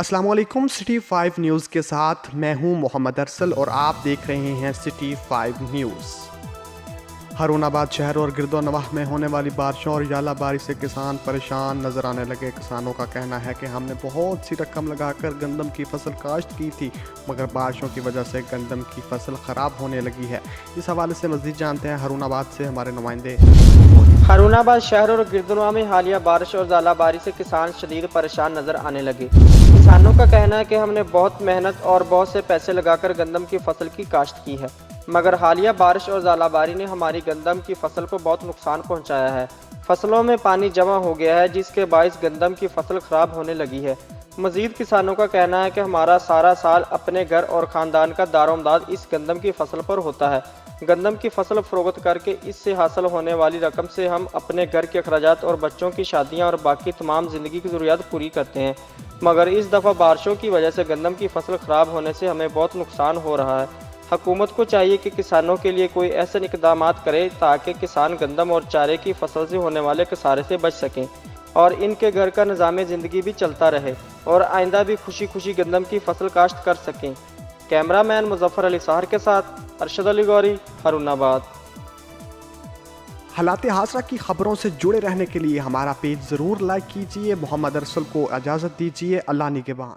अस्सलाम वालेकुम। City 5 news के साथ मैं हूं मोहम्मद अरसल और आप देख रहे हैं सिटी 5 न्यूज़। हारूनाबाद शहर और गिरदोनवाह में होने वाली बारिशों और यालाबारी से किसान परेशान नजर आने लगे। किसानों का कहना है कि हमने बहुत सी रकम लगाकर गंदम की फसल काश्त की थी, मगर बारिशों की वजह से गंदम की फसल ख़राब होने लगी है। इस हवाले से मज़ीद जानते हैं हारूनाबाद से हमारे नुमाइंदे। हारूनाबाद शहर और गिरदुनवा में हालिया बारिश और ज़ालाबारी से किसान शदीद परेशान नजर आने लगे। किसानों का कहना है कि हमने बहुत मेहनत और बहुत से पैसे लगाकर गंदम की फसल की काश्त की है, मगर हालिया बारिश और ज़ालाबारी ने हमारी गंदम की फसल को बहुत नुकसान पहुंचाया है। फसलों में पानी जमा हो गया है, जिसके बायस गंदम की फसल खराब होने लगी है। मजीद किसानों का कहना है कि हमारा सारा साल अपने घर और ख़ानदान का दारोमदाद इस गंदम की फसल पर होता है। गंदम की फसल फरोख्त करके इससे हासिल होने वाली रकम से हम अपने घर के अखराजात और बच्चों की शादियां और बाकी तमाम ज़िंदगी की ज़रूरियात पूरी करते हैं, मगर इस दफ़ा बारिशों की वजह से गंदम की फसल ख़राब होने से हमें बहुत नुकसान हो रहा है। हुकूमत को चाहिए कि किसानों के लिए कोई ऐसे इक़दाम करे ताकि किसान गंदम और चारे की फसल से होने वाले खसारे से बच सकें और इनके घर का निज़ाम ज़िंदगी भी चलता रहे और आइंदा भी खुशी खुशी गंदम की फसल काश्त कर सकें। कैमरामैन मुजफ्फर अली साहर के साथ अरशद अली गौरी, हारूनाबाद। हालात हादसा की खबरों से जुड़े रहने के लिए हमारा पेज ज़रूर लाइक कीजिए। मोहम्मद अरसल को इजाज़त दीजिए। अल्लाह निगहबान।